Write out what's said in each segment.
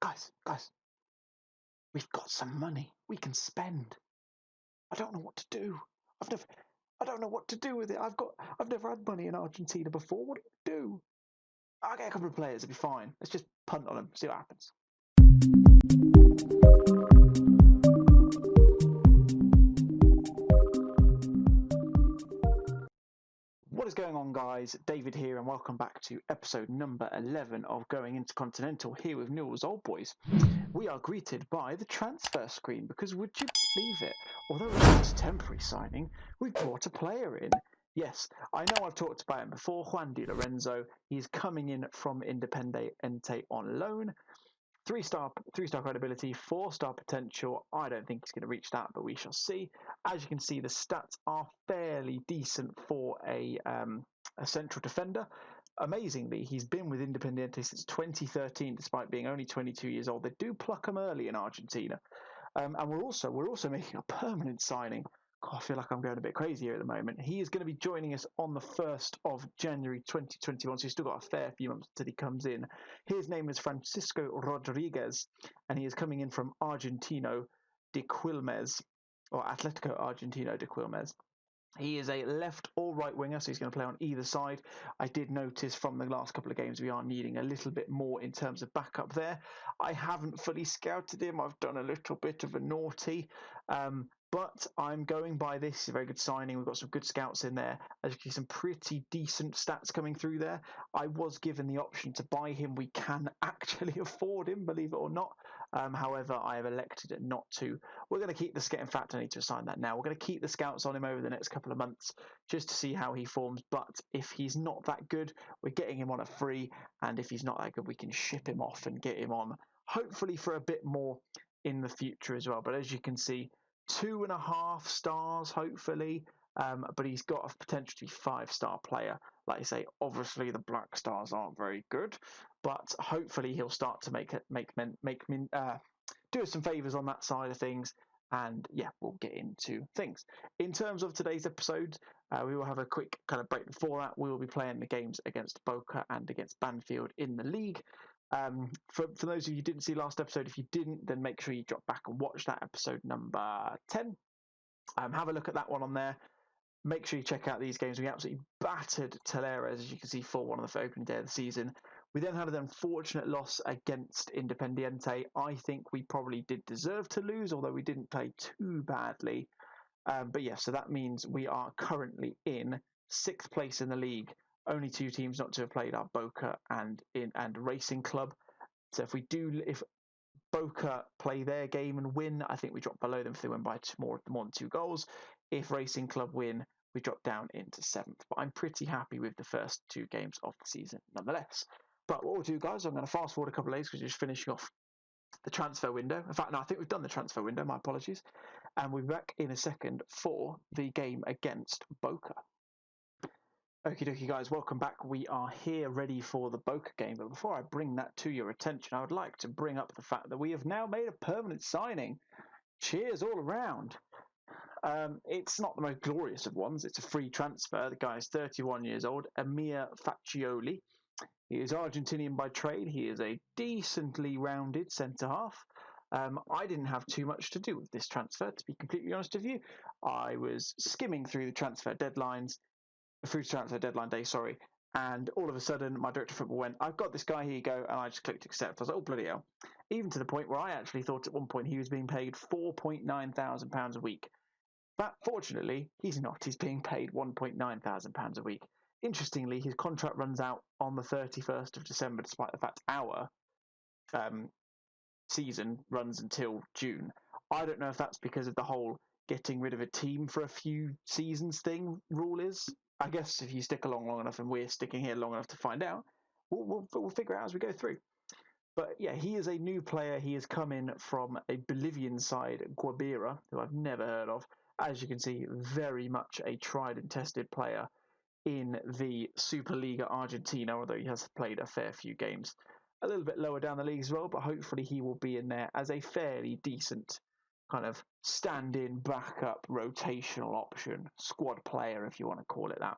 Guys, we've got some money we can spend. I don't know what to do. I don't know what to do with it. I've never had money in Argentina before. What do I do? I'll get a couple of players. It'll be fine. Let's just punt on them. See what happens. What is going on, guys? David here, and welcome back to episode number 11 of Going Intercontinental here with Newell's Old Boys. We are greeted by the transfer screen because, would you believe it, although it's a temporary signing, we've brought a player in. Yes, I know I've talked about him before, Juan Di Lorenzo. He's coming in from Independiente on loan. Three-star credibility, 4-star potential. I don't think he's going to reach that, but we shall see. As you can see, the stats are fairly decent for a central defender. Amazingly, he's been with Independiente since 2013, despite being only 22 years old. They do pluck him early in Argentina, and we're also making a permanent signing. God, I feel like I'm going a bit crazy here at the moment. He is going to be joining us on the 1st of January 2021, so he's still got a fair few months until he comes in. His name is Francisco Rodriguez, and he is coming in from Argentino de Quilmes, or Atletico Argentino de Quilmes. He is a left or right winger, so he's going to play on either side. I did notice from the last couple of games we are needing a little bit more in terms of backup there. I haven't fully scouted him. I've done a little bit of a naughty. But I'm going by this. It's a very good signing. We've got some good scouts in there. As you can see, some pretty decent stats coming through there. I was given the option to buy him. We can actually afford him, believe it or not. However, I have elected not to. We're going to keep the in fact, I need to assign that now. We're going to keep the scouts on him over the next couple of months just to see how he forms. But if he's not that good, we're getting him on a free. And if he's not that good, we can ship him off and get him on, hopefully for a bit more in the future as well. But as you can see, 2.5 stars, hopefully. But he's got a potential to be 5-star player. Like I say, obviously the black stars aren't very good, but hopefully he'll start to do us some favours on that side of things. And yeah, we'll get into things. In terms of today's episode, we will have a quick kind of break before that. We will be playing the games against Boca and against Banfield in the league. For those of you who didn't see last episode, if you didn't, then make sure you drop back and watch that episode number 10. Have a look at that one on there. Make sure you check out these games. We absolutely battered Talleres, as you can see, 4-1 on the opening day of the season. We then had an unfortunate loss against Independiente. I think we probably did deserve to lose, although we didn't play too badly. But yeah, so that means we are currently in 6th place in the league. Only 2 teams not to have played are Boca and Racing Club. So if Boca play their game and win, I think we drop below them if they win by more than 2 goals. If Racing Club win, we drop down into 7th. But I'm pretty happy with the first 2 games of the season nonetheless. But what we'll do, guys, I'm going to fast forward a couple of days because we're just finishing off the transfer window. In fact, no, I think we've done the transfer window. My apologies. And we'll be back in a second for the game against Boca. Okie dokie, guys, welcome back. We are here ready for the Boca game. But before I bring that to your attention, I would like to bring up the fact that we have now made a permanent signing. Cheers all around. It's not the most glorious of ones. It's a free transfer. The guy is 31 years old, Amir Faccioli. He is Argentinian by trade. He is a decently rounded centre-half. I didn't have too much to do with this transfer, to be completely honest with you. I was skimming through the transfer deadline day, and all of a sudden my director of football went, I've got this guy, here you go, and I just clicked accept. I was like, oh, bloody hell. Even to the point where I actually thought at one point he was being paid £4,900 a week. But fortunately, he's not. He's being paid £1,900 a week. Interestingly, his contract runs out on the 31st of December, despite the fact our season runs until June. I don't know if that's because of the whole getting rid of a team for a few seasons thing rule is. I guess if you stick along long enough, and we're sticking here long enough to find out, we'll figure it out as we go through. But yeah, he is a new player. He has come in from a Bolivian side, Guabira, who I've never heard of. As you can see, very much a tried and tested player in the Superliga Argentina, although he has played a fair few games. A little bit lower down the league as well, but hopefully he will be in there as a fairly decent kind of stand-in, backup, rotational option, squad player, if you want to call it that.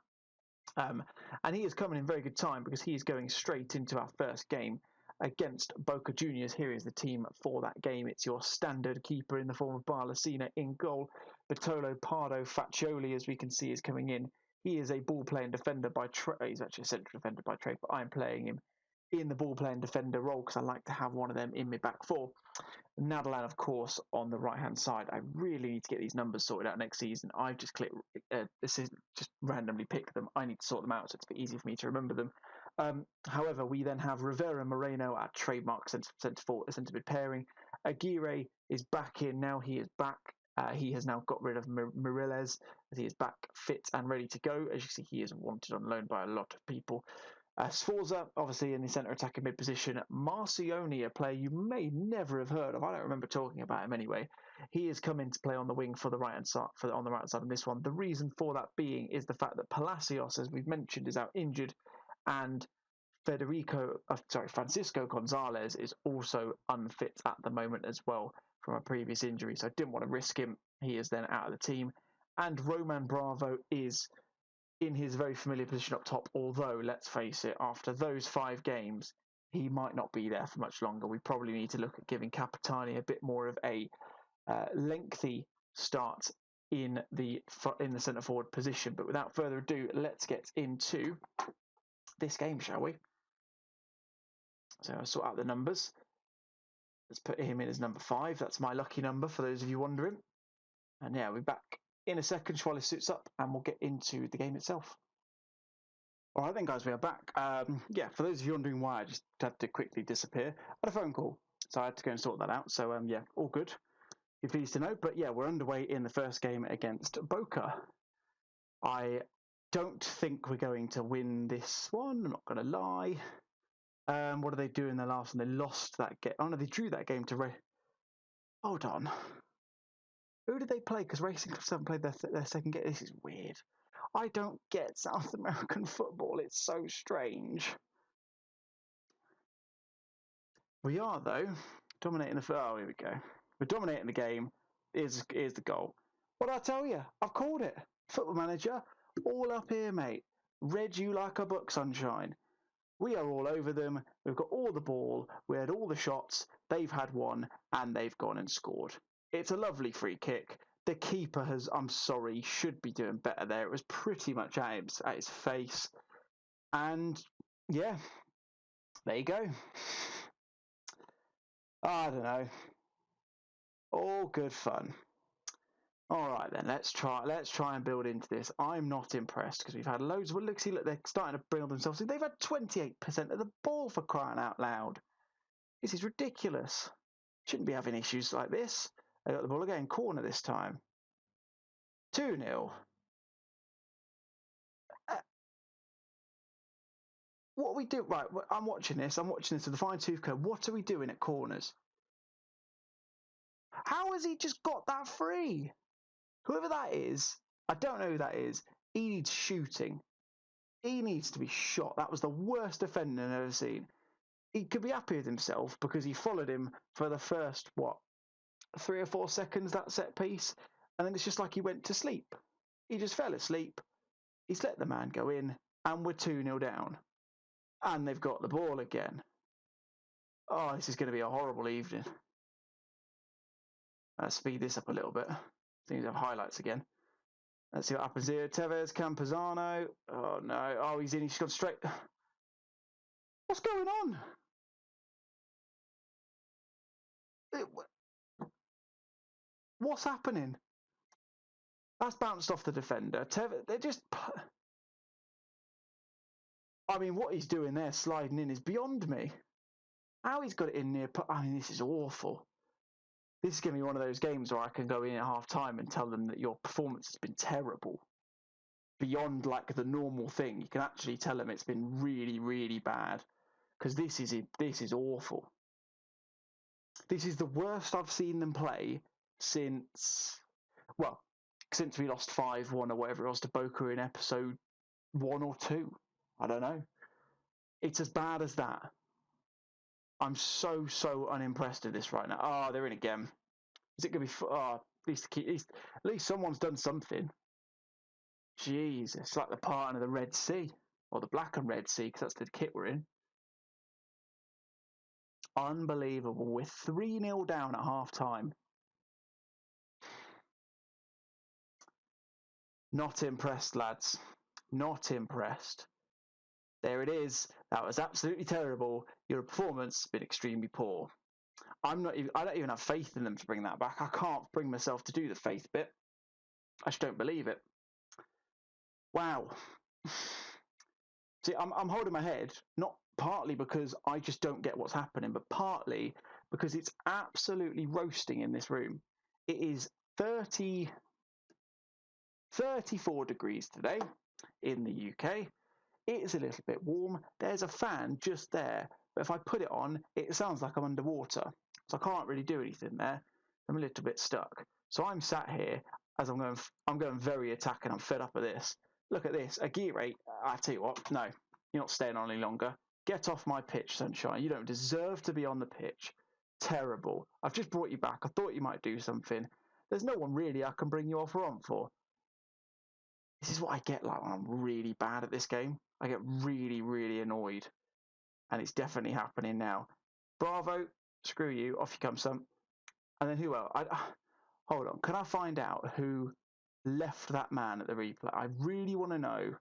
And he is coming in very good time because he is going straight into our first game against Boca Juniors. Here is the team for that game. It's your standard keeper in the form of Barlacina in goal. Bertolo Pardo Faccioli, as we can see, is coming in. He is a ball-playing defender by trade. He's actually a central defender by trade, but I'm playing him in the ball-playing defender role because I like to have one of them in my back four. Nadalan, of course, on the right-hand side. I really need to get these numbers sorted out next season. I've just clicked, this is just randomly picked them. I need to sort them out so it's a bit easier for me to remember them. However, we then have Rivera Moreno at trademark centre mid pairing. Aguirre is back in now. He is back. He has now got rid of Mireles as he is back fit and ready to go. As you see, he is wanted on loan by a lot of people. Sforza, obviously in the centre attacking mid position. Marcioni, a player you may never have heard of. I don't remember talking about him anyway. He is coming to play on the wing for the right hand side, on the right side of this one. The reason for that being is the fact that Palacios, as we've mentioned, is out injured, and Francisco Gonzalez is also unfit at the moment as well from a previous injury. So I didn't want to risk him. He is then out of the team, and Roman Bravo is in his very familiar position up top, although, let's face it, after those 5 games, he might not be there for much longer. We probably need to look at giving Capitani a bit more of a lengthy start in the centre-forward position. But without further ado, let's get into this game, shall we? So I'll sort out the numbers. Let's put him in as number 5. That's my lucky number, for those of you wondering. And yeah, we'll be back in a second while he suits up, and we'll get into the game itself. All right then, guys, we are back. Yeah, for those of you wondering why I just had to quickly disappear, I had a phone call, so I had to go and sort that out. So yeah, all good. You're pleased to know. But yeah, we're underway in the first game against Boca. I don't think we're going to win this one. I'm not going to lie. What did they do in the last one? They lost that game. Oh no, they drew that game to Hold on. Who did they play? Because Racing Clubs haven't played their second game. This is weird. I don't get South American football. It's so strange. We are, though, dominating the... Oh, here we go. We're dominating the game. Here's the goal. What did I tell you? I've called it. Football Manager, all up here, mate. Read you like a book, sunshine. We are all over them. We've got all the ball. We had all the shots. They've had one, and they've gone and scored. It's a lovely free kick. The keeper has, I'm sorry, should be doing better there. It was pretty much at his face. And, yeah, there you go. I don't know. All good fun. All right, then, let's try and build into this. I'm not impressed because we've had loads of... Look, they're starting to build themselves. They've had 28% of the ball, for crying out loud. This is ridiculous. Shouldn't be having issues like this. They got the ball again. Corner this time. 2-0. What are we doing? Right, I'm watching this with a fine-tooth comb. What are we doing at corners? How has he just got that free? Whoever that is, I don't know who that is. He needs shooting. He needs to be shot. That was the worst defender I've ever seen. He could be happy with himself because he followed him for the first, 3 or 4 seconds, that set piece. And then it's just like he went to sleep. He just fell asleep. He's let the man go in, and we're 2-0 down. And they've got the ball again. Oh, this is going to be a horrible evening. Let's speed this up a little bit. Things have highlights again. Let's see what happens here. Tevez, Campazano. Oh, no. Oh, he's in. He's gone straight. What's going on? What's happening? That's bounced off the defender. Tevez, they're just... I mean, what he's doing there, sliding in, is beyond me. How he's got it in near... I mean, this is awful. This is going to be one of those games where I can go in at half-time and tell them that your performance has been terrible. Beyond, like, the normal thing. You can actually tell them it's been really, really bad. Because this is awful. This is the worst I've seen them play since we lost 5-1 or whatever it was to Boca in episode 1 or 2. I don't know. It's as bad as that. I'm so unimpressed with this right now. Oh, they're in again. Is it going to be... at least someone's done something. Jesus, it's like the part of the Red Sea. Or the Black and Red Sea, because that's the kit we're in. Unbelievable. We're 3-0 down at half-time. Not impressed, lads. Not impressed. There it is. That was absolutely terrible. Your performance has been extremely poor. I don't even have faith in them to bring that back. I can't bring myself to do the faith bit. I just don't believe it. Wow. See, I'm holding my head, not partly because I just don't get what's happening, but partly because it's absolutely roasting in this room. It is 34 degrees today in the UK. It is a little bit warm. There's a fan just there, but if I put it on, it sounds like I'm underwater. So I can't really do anything there. I'm a little bit stuck. So I'm sat here as I'm going very attacking. I'm fed up of this. Look at this. A gear rate. I tell you what, no, you're not staying on any longer. Get off my pitch, sunshine. You don't deserve to be on the pitch. Terrible. I've just brought you back. I thought you might do something. There's no one really I can bring you off or on for. This is what I get like when I'm really bad at this game. I get really, really annoyed. And it's definitely happening now. Bravo. Screw you. Off you come, son. And then who else? Hold on. Can I find out who left that man at the replay? I really want to know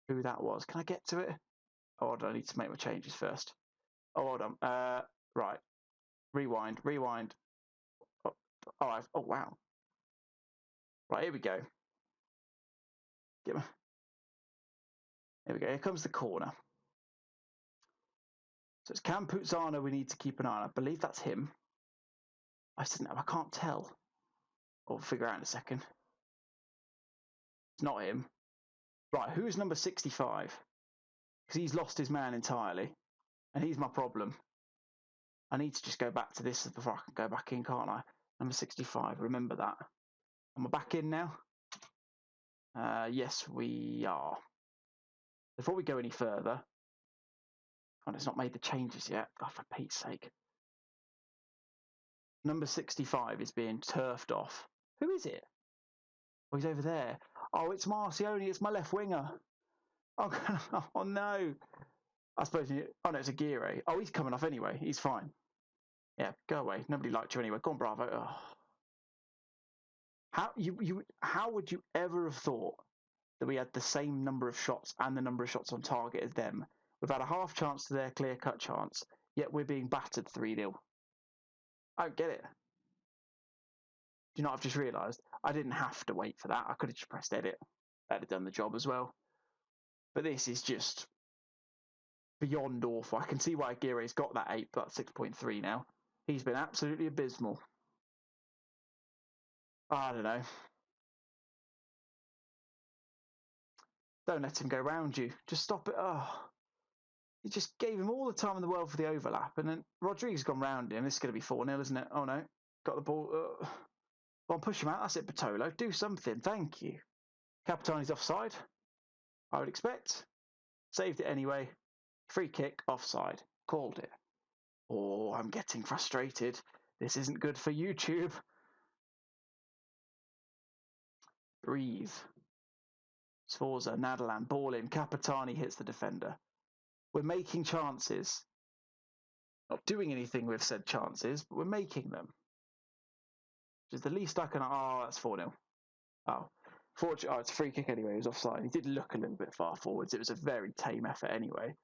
who that was. Can I get to it? Oh, hold on. I need to make my changes first. Oh, hold on. Right. Rewind. Oh, wow. Right, here we go. Here we go. Here comes the corner. So it's Cam Puzzano we need to keep an eye on. I believe that's him. I can't tell. I'll figure out in a second. It's not him. Right, who's number 65? Because he's lost his man entirely. And he's my problem. I need to just go back to this before I can go back in, can't I? Number 65, remember that. Am I back in now? Yes, we are. Before we go any further, and it's not made the changes yet. Oh, for Pete's sake. Number 65 is being turfed off. Who is it? Oh, he's over there. Oh, it's Marcioni. It's my left winger. Oh no. I suppose. Oh no, it's Aguirre. Oh, he's coming off anyway. He's fine. Yeah, go away. Nobody liked you anyway. Go on, Bravo. Oh. How would you ever have thought that we had the same number of shots and the number of shots on target as them? We've had a half chance to their clear-cut chance, yet we're being battered 3-0. I don't get it. Do you know what I've just realised? I didn't have to wait for that. I could have just pressed edit. That'd have done the job as well. But this is just beyond awful. I can see why Aguirre's got that 8, but 6.3 now. He's been absolutely abysmal. I don't know. Don't let him go round you. Just stop it. Oh, you just gave him all the time in the world for the overlap, and then Rodriguez gone round him. This is going to be 4-0, isn't it? Oh no, got the ball. Go on, push him out. That's it, Patolo. Do something. Thank you. Capitani's offside. I would expect. Saved it anyway. Free kick, offside. Called it. Oh, I'm getting frustrated. This isn't good for YouTube. Breathe. Sforza, Nadalan, ball in. Capitani hits the defender. We're making chances. Not doing anything with said chances, but we're making them. Which is the least I can... Oh, that's 4-0. Oh. Fortunately, it's a free kick anyway. It was offside. He did look a little bit far forwards. It was a very tame effort anyway.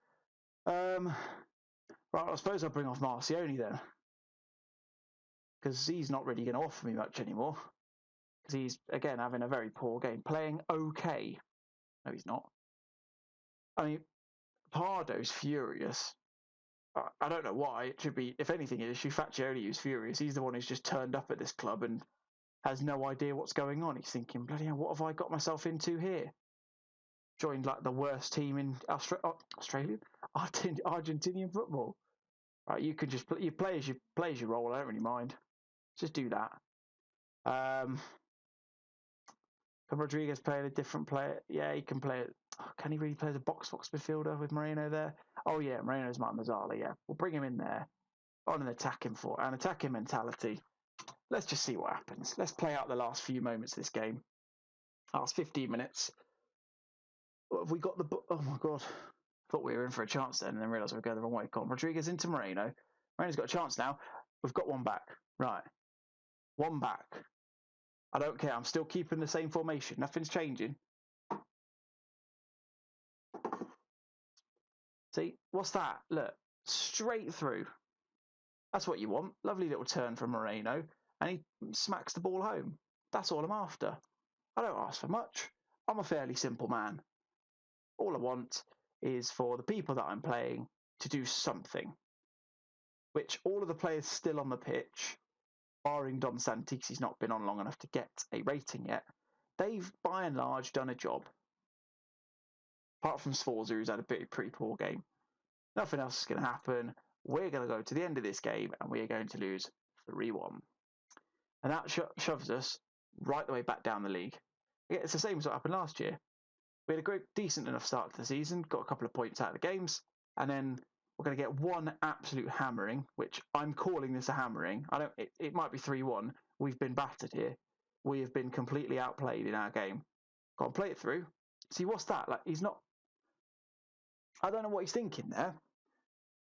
Right, I suppose I'll bring off Marcioni then. Because he's not really going to offer me much anymore. Because he's, again, having a very poor game. Playing okay. No, he's not. I mean, Pardo's furious. I don't know why. It should be, if anything, it should be Faccioli who's furious. He's the one who's just turned up at this club and has no idea what's going on. He's thinking, bloody hell, what have I got myself into here? Joined like the worst team in Australian? Argentinian football. Right, you can just you play as you roll. I don't really mind. Just do that. Can Rodriguez play a different player? Yeah, he can play it. Oh, can he really play the box midfielder with Moreno there? Oh yeah, Moreno's Martin Mazzala. Yeah, we'll bring him in there on an attacking mentality. Let's just see what happens. Let's play out the last few moments of this game. Last 15 minutes. What have we got? Oh my god. Thought we were in for a chance then, and then realised we were going the wrong way. Rodriguez into Moreno. Raina's got a chance now. We've got one back. Right. One back. I don't care. I'm still keeping the same formation. Nothing's changing. See? What's that? Look. Straight through. That's what you want. Lovely little turn from Moreno. And he smacks the ball home. That's all I'm after. I don't ask for much. I'm a fairly simple man. All I want is for the people that I'm playing to do something. Which all of the players still on the pitch, barring Don Santi, because he's not been on long enough to get a rating yet, they've by and large done a job. Apart from Sforza, who's had a pretty poor game. Nothing else is going to happen. We're going to go to the end of this game and we are going to lose 3-1. And that shoves us right the way back down the league. Yeah, it's the same as what happened last year. We had a decent enough start to the season, got a couple of points out of the games, and then we're going to get one absolute hammering, which I'm calling this a hammering. It might be 3-1. We've been battered here. We have been completely outplayed in our game. Go on, play it through. See, what's that? Like, he's not... I don't know what he's thinking there.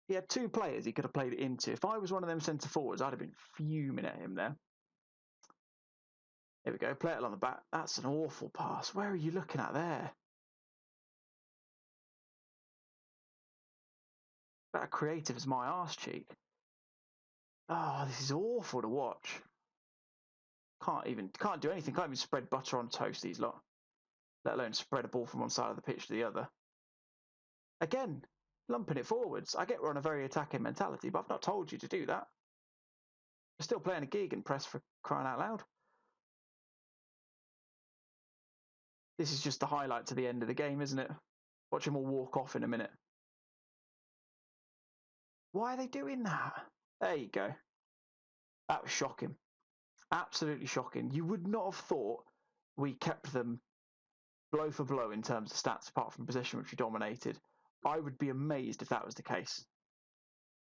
He had two players he could have played it into. If I was one of them centre forwards, I'd have been fuming at him there. Here we go, play it along the back. That's an awful pass. Where are you looking at there? About creative as my arse cheek. Oh, this is awful to watch. Can't do anything. Can't even spread butter on toast, these lot. Let alone spread a ball from one side of the pitch to the other. Again, lumping it forwards. I get we're on a very attacking mentality, but I've not told you to do that. We're still playing a gegenpress for crying out loud. This is just the highlight to the end of the game, isn't it? Watch him all walk off in a minute. Why are they doing that? There you go. That was shocking. Absolutely shocking. You would not have thought we kept them blow for blow in terms of stats, apart from possession, which we dominated. I would be amazed if that was the case.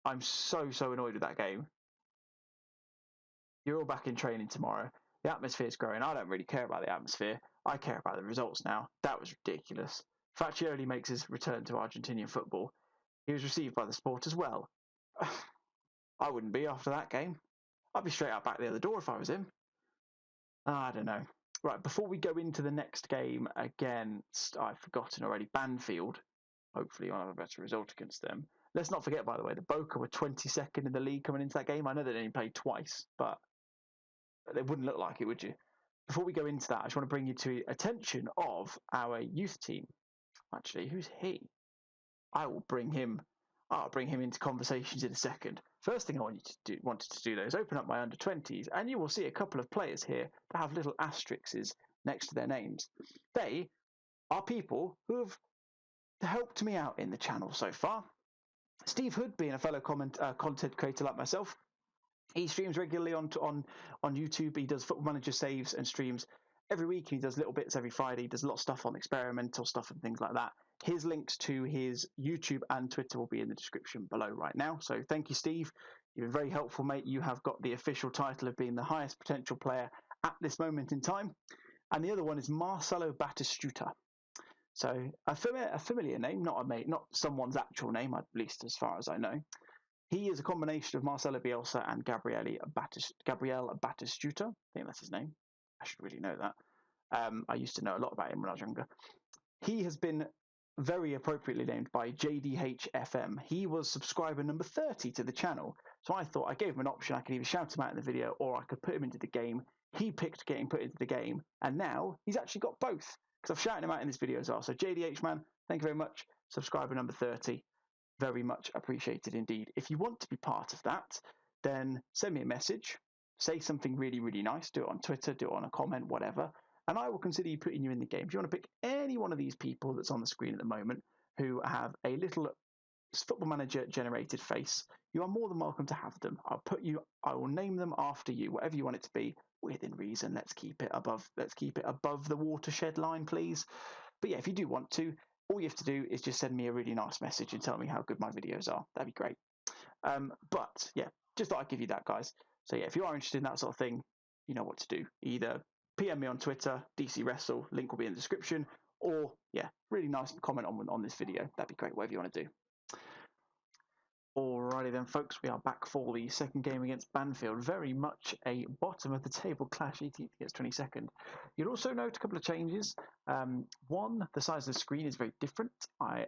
I'm so annoyed with that game. You're all back in training tomorrow. The atmosphere's growing. I don't really care about the atmosphere. I care about the results now. That was ridiculous. Faccioli makes his return to Argentinian football. He was received by the sport as well. I wouldn't be after that game. I'd be straight out back the other door if I was him. I don't know. Right, before we go into the next game against, I've forgotten already, Banfield. Hopefully I'll have a better result against them. Let's not forget, by the way, that Boca were 22nd in the league coming into that game. I know they only played twice, but they wouldn't look like it, would you? Before we go into that, I just want to bring you to attention of our youth team. Actually, who's he? I'll bring him into conversations in a second. First thing I wanted to do though is open up my under-20s, and you will see a couple of players here that have little asterisks next to their names. They are people who have helped me out in the channel so far. Steve Hood, being a fellow content creator like myself, he streams regularly on YouTube. He does Football Manager saves and streams every week. He does little bits every Friday. He does a lot of stuff on experimental stuff and things like that. His links to his YouTube and Twitter will be in the description below right now. So thank you, Steve. You've been very helpful, mate. You have got the official title of being the highest potential player at this moment in time. And the other one is Marcelo Batitsuta. So a familiar name, not someone's actual name, at least as far as I know. He is a combination of Marcelo Bielsa and Gabriel Batistuta. I think that's his name. I should really know that. I used to know a lot about him when I was younger. He has been very appropriately named by JDHFM. He was subscriber number 30 to the channel. So I thought I gave him an option. I could either shout him out in the video or I could put him into the game. He picked getting put into the game. And now he's actually got both, because I've shouted him out in this video as well. So JDH man, thank you very much. Subscriber number 30. Very much appreciated indeed. If you want to be part of that, then send me a message. Say something really, really nice. Do it on Twitter, do it on a comment, whatever. And I will consider putting you in the game. If you want to pick any one of these people that's on the screen at the moment who have a little Football Manager generated face, you are more than welcome to have them. I will name them after you, whatever you want it to be, within reason. Let's keep it above the watershed line, please. But yeah, if you do want to, all you have to do is just send me a really nice message and tell me how good my videos are. That'd be great. But yeah, just thought I'd give you that, guys. So yeah, if you are interested in that sort of thing, you know what to do. Either PM me on Twitter, DC Wrestle, link will be in the description, or yeah, really nice comment on this video. That'd be great, whatever you want to do. Alrighty then, folks, we are back for the second game against Banfield. Very much a bottom of the table clash, 18th against 22nd. You'll also note a couple of changes. One, the size of the screen is very different.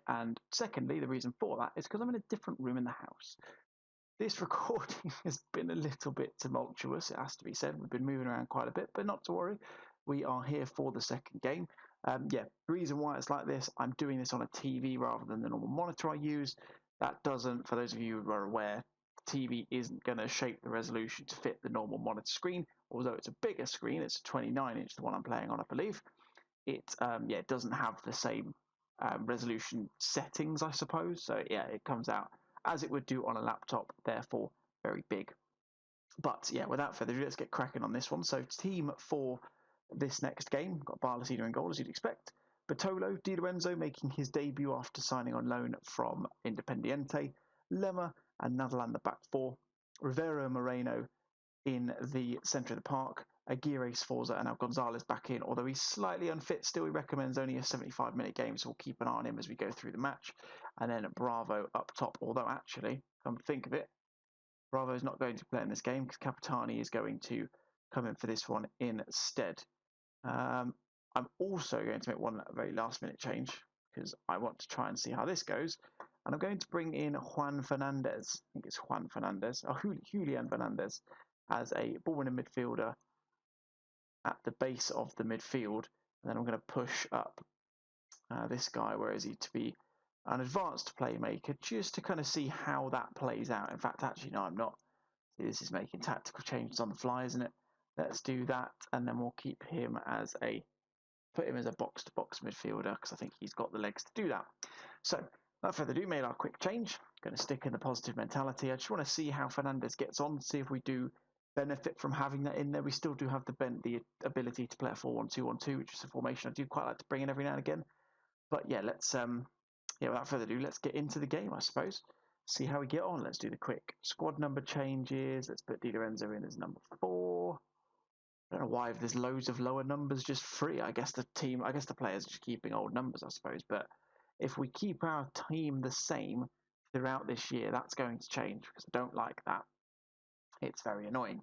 And secondly, the reason for that is because I'm in a different room in the house. This recording has been a little bit tumultuous, it has to be said. We've been moving around quite a bit, but not to worry. We are here for the second game. The reason why it's like this, I'm doing this on a TV rather than the normal monitor I use. That doesn't, for those of you who are aware, the TV isn't going to shape the resolution to fit the normal monitor screen. Although it's a bigger screen, it's a 29-inch, the one I'm playing on, I believe. It doesn't have the same resolution settings, I suppose. So yeah, it comes out as it would do on a laptop, therefore very big. But yeah, without further ado, let's get cracking on this one. So team for this next game, we've got Barlasina in goal, as you'd expect. Bartolo Di Lorenzo making his debut after signing on loan from Independiente. Lemma and Netherland the back four. Rivero Moreno in the centre of the park. Aguirre, Sforza and now Gonzalez back in. Although he's slightly unfit still, he recommends only a 75-minute game, so we'll keep an eye on him as we go through the match. And then Bravo up top, although actually, come to think of it, Bravo's not going to play in this game because Capitani is going to come in for this one instead. I'm also going to make one very last-minute change because I want to try and see how this goes. And I'm going to bring in Juan Fernandez. I think it's Juan Fernandez, or Julian Fernandez, as a ball-winning midfielder at the base of the midfield. And then I'm going to push up this guy, where is he, to be an advanced playmaker, just to kind of see how that plays out. In fact, actually, no, I'm not. See, this is making tactical changes on the fly, isn't it? Let's do that, and then we'll keep him as put him as a box-to-box midfielder because I think he's got the legs to do that. So, without further ado, made our quick change. Going to stick in the positive mentality. I just want to see how Fernandez gets on, see if we do benefit from having that in there. We still do have the ability to play a 4-1-2-1-2, which is a formation I do quite like to bring in every now and again. But yeah, let's without further ado, let's get into the game, I suppose. See how we get on. Let's do the quick squad number changes. Let's put Di Lorenzo in as number 4. I don't know why if there's loads of lower numbers just free. I guess the players are just keeping old numbers, I suppose. But if we keep our team the same throughout this year, that's going to change because I don't like that. It's very annoying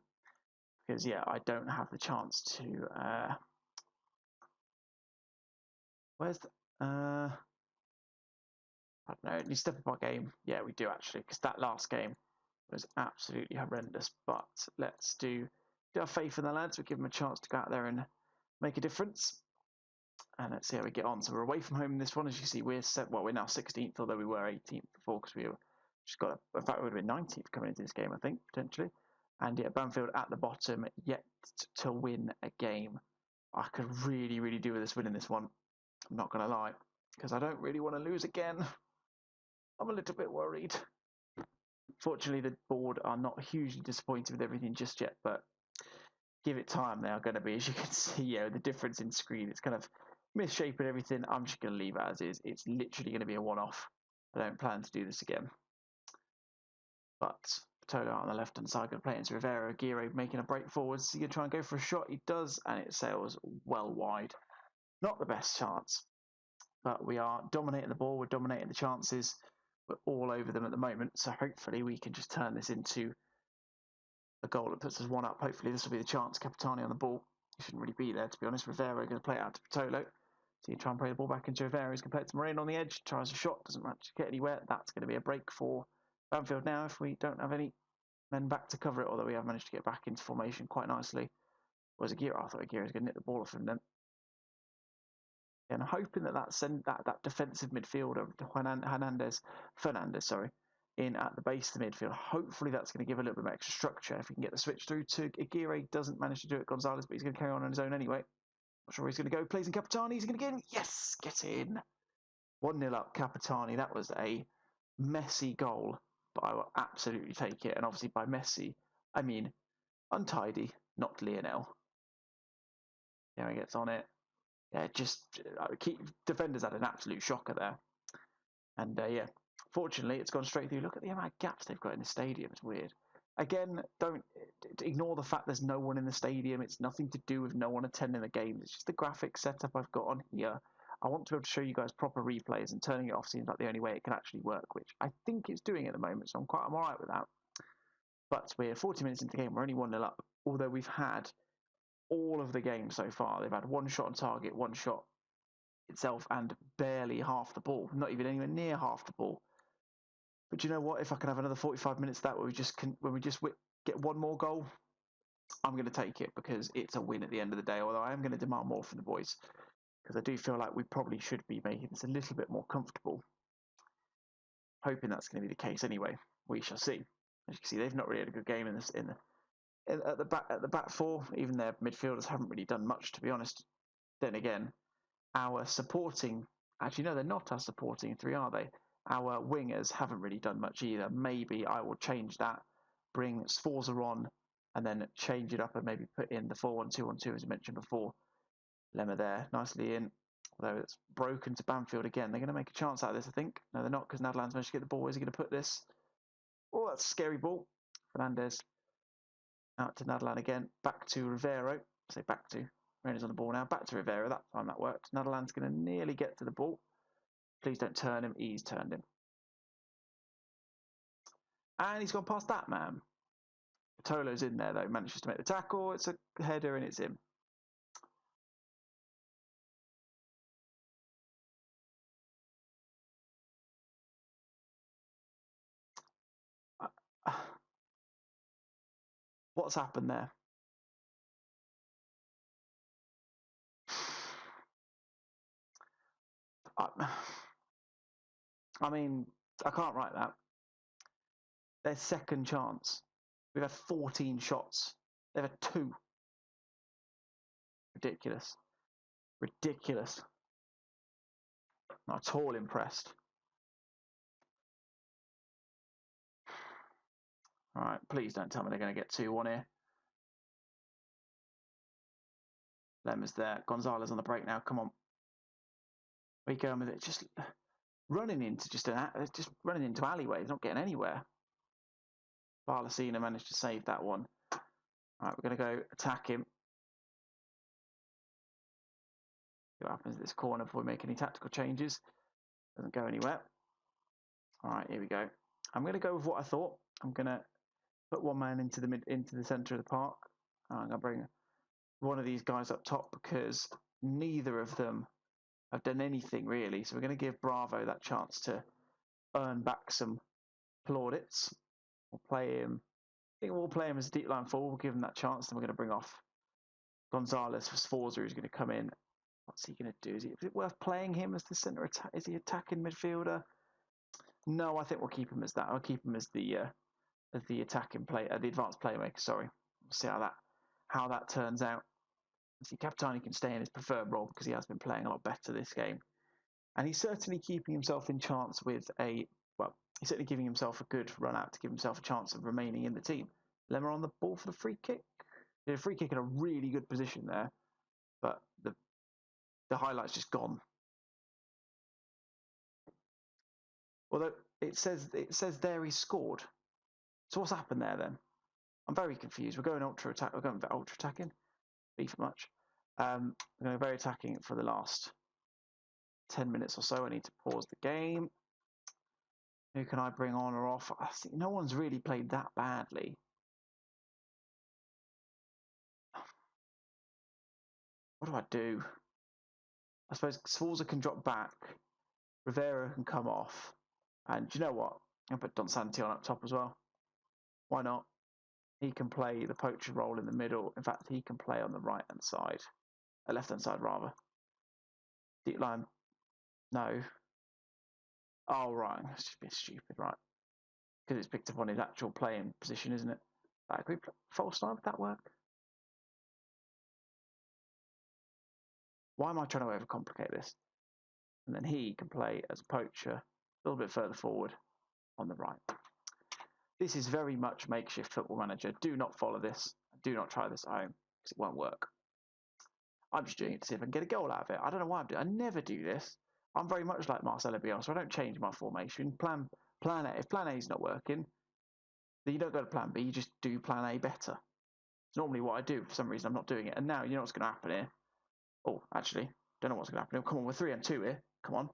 because yeah, I don't have the chance to. Where's the? I don't know. You step up our game. Yeah, we do actually, because that last game was absolutely horrendous. But let's do our faith in the lads. We'll give them a chance to go out there and make a difference. And let's see how we get on. So we're away from home in this one. As you see, we're now 16th, although we were 18th before because we just got. In fact, we would have been 19th coming into this game, I think, potentially. And yeah, Banfield at the bottom, yet to win a game. I could really, really do with us winning this one. I'm not going to lie, because I don't really want to lose again. I'm a little bit worried. Fortunately, the board are not hugely disappointed with everything just yet, but give it time, they are going to be. As you can see, the difference in screen, it's kind of misshapen everything. I'm just going to leave it as is. It's literally going to be a one-off. I don't plan to do this again. But Patolo on the left-hand side, going to play into Rivera. Aguirre making a break forwards. He's going to try and go for a shot. He does, and it sails well wide. Not the best chance, but we are dominating the ball. We're dominating the chances. We're all over them at the moment, so hopefully we can just turn this into a goal that puts us one up. Hopefully this will be the chance. Capitani on the ball. He shouldn't really be there, to be honest. Rivera going to play it out to Patolo. So you try and play the ball back into Rivera. He's going to play it to Moreno on the edge. Tries a shot. Doesn't manage to get anywhere. That's going to be a break for Banfield now if we don't have any men back to cover it, although we have managed to get back into formation quite nicely. Whereas Aguirre, I thought Aguirre was going to nick the ball off him then. And I'm hoping that defensive midfielder, Fernandez, in at the base of the midfield. Hopefully that's going to give a little bit of extra structure. If we can get the switch through to Aguirre, doesn't manage to do it, Gonzalez, but he's going to carry on his own anyway. Not sure where he's going to go. Plays in Capitani. He's going to get in. Yes, get in. 1-0 up, Capitani. That was a messy goal, but I will absolutely take it. And obviously by messy, I mean untidy, not Lionel. There he gets on it. Yeah, defenders had an absolute shocker there. And yeah, fortunately, it's gone straight through. Look at the amount of gaps they've got in the stadium. It's weird. Again, don't ignore the fact there's no one in the stadium. It's nothing to do with no one attending the games. It's just the graphic setup I've got on here. I want to be able to show you guys proper replays, and turning it off seems like the only way it can actually work, which I think it's doing at the moment, so I'm all right with that. But we're 40 minutes into the game, we're only 1-0 up, although we've had all of the game so far. They've had one shot on target, one shot itself, and barely half the ball, not even anywhere near half the ball. But you know what? If I can have another 45 minutes of that where we just get one more goal, I'm going to take it, because it's a win at the end of the day, although I am going to demand more from the boys, because I do feel like we probably should be making this a little bit more comfortable. Hoping that's going to be the case anyway. We shall see. As you can see, they've not really had a good game at the back four. Even their midfielders haven't really done much, to be honest. Then again, our supporting, actually no, they're not our supporting three, are they? Our wingers haven't really done much either. Maybe I will change that, bring Sforza on, and then change it up and maybe put in the 4-1-2-1-2 as I mentioned before. Lemma there, nicely in. Although it's broken to Banfield again. They're going to make a chance out of this, I think. No, they're not, because Nederland's managed to get the ball. Where's he going to put this? Oh, that's a scary ball. Fernandez out to Nederland again. Back to Rivero. Say back to. Reina's on the ball now. Back to Rivero. That time that worked. Nederland's going to nearly get to the ball. Please don't turn him. He's turned him. And he's gone past that man. Tolo's in there, though. Manages to make the tackle. It's a header and it's in. What's happened there? I mean, I can't write that. Their second chance. We've had 14 shots. They've had 2. Ridiculous. Ridiculous. Not at all impressed. All right, please don't tell me they're going to get 2-1 here. Lemma's there. Gonzalez on the break now. Come on. Where are you going with it? Just running into running into alleyways, not getting anywhere. Barlasina managed to save that one. All right, we're going to go attack him. See what happens at this corner before we make any tactical changes. Doesn't go anywhere. All right, here we go. I'm going to go with what I thought. I'm going to put one man into the centre of the park. I'm going to bring one of these guys up top, because neither of them have done anything really. So we're going to give Bravo that chance to earn back some plaudits. We'll play him. I think we'll play him as a deep line forward. We'll give him that chance. Then we're going to bring off Gonzalez for Sforza, who's going to come in. What's he going to do? Is it worth playing him as the centre attack? Is he attacking midfielder? No, I think we'll keep him as that. I'll keep him as the attacking play, the advanced playmaker. Sorry. We'll see how that turns out. See, Capitani can stay in his preferred role, because he has been playing a lot better this game, and he's certainly keeping himself in chance with he's certainly giving himself a good run out to give himself a chance of remaining in the team. Lemma on the ball for the free kick. Did a free kick in a really good position there, but the highlight's just gone. Although it says there he scored. So what's happened there then? I'm very confused. We're going ultra attacking. Be for much. We're going very attacking for the last 10 minutes or so. I need to pause the game. Who can I bring on or off? I think no one's really played that badly. What do I do? I suppose Sforza can drop back. Rivera can come off. And do you know what? I'll put Don Santion up top as well. Why not? He can play the poacher role in the middle. In fact, he can play on the right-hand side. Left-hand side, rather. Deep line. No. Oh, right. That's just a bit stupid, right? Because it's picked up on his actual playing position, isn't it? Can we play false nine? Would that work? Why am I trying to overcomplicate this? And then he can play as a poacher a little bit further forward on the right. This is very much makeshift Football Manager. Do not follow this. Do not try this at home, because it won't work. I'm just doing it to see if I can get a goal out of it. I don't know why I'm doing it. I never do this. I'm very much like Marcelo Batitsuta, so I don't change my formation. Plan A. If plan A is not working, then you don't go to plan B. You just do plan A better. It's normally what I do. For some reason, I'm not doing it. And now, you know what's going to happen here? Oh, actually, Don't know what's going to happen. Come on, we're 3-2 here. Come on.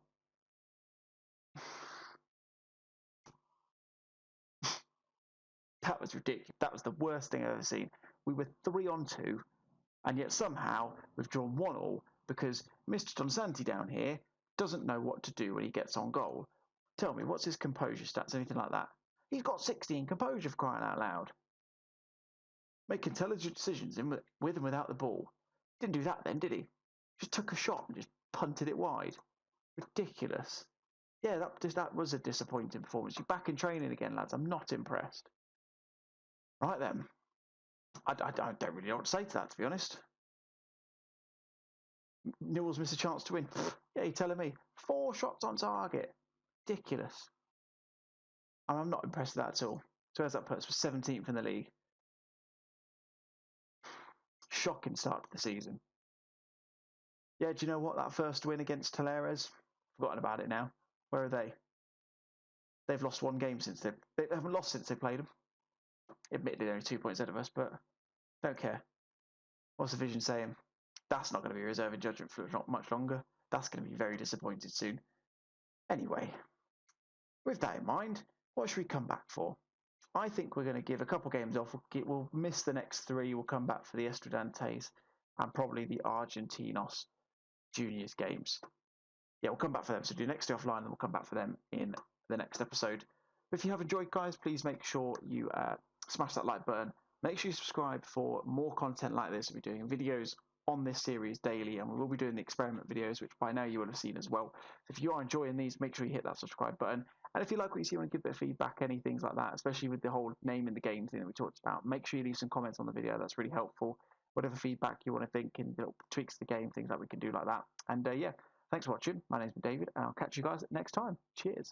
That was ridiculous. That was the worst thing I've ever seen. We were 3-2, and yet somehow we've drawn 1-1 because Mr. Donsanti down here doesn't know what to do when he gets on goal. Tell me, what's his composure stats? Anything like that? He's got 60 in composure, for crying out loud. Make intelligent decisions with and without the ball. Didn't do that then, did he? Just took a shot and just punted it wide. Ridiculous. Yeah, that was a disappointing performance. You're back in training again, lads. I'm not impressed. Right then. I don't really know what to say to that, to be honest. Newell's missed a chance to win. Yeah, you're telling me. 4 shots on target. Ridiculous. I'm not impressed with that at all. So where's that put us? We're 17th in the league. Shocking start to the season. Yeah, do you know what? That first win against Talleres, forgotten about it now. Where are they? They've lost 1 game since they haven't lost since they played them. Admittedly, they're only 2 points ahead of us, but don't care. What's the vision saying? That's not going to be a reserve in judgment for not much longer. That's going to be very disappointed soon. Anyway, with that in mind, what should we come back for? I think we're going to give a couple games off. We'll miss the next 3. We'll come back for the Estudiantes and probably the Argentinos Juniors games. Yeah, we'll come back for them. So do next day offline and we'll come back for them in the next episode. If you have enjoyed, guys, please make sure you smash that like button. Make sure you subscribe for more content like this. We'll be doing videos on this series daily, and we will be doing the experiment videos, which by now you will have seen as well. So if you are enjoying these, make sure you hit that subscribe button. And if you like what you see, want to give a bit of feedback, any things like that, especially with the whole name in the game thing that we talked about, make sure you leave some comments on the video. That's really helpful. Whatever feedback you want to think and little tweaks to the game, things that we can do like that. And yeah, thanks for watching. My name's been David, and I'll catch you guys next time. Cheers.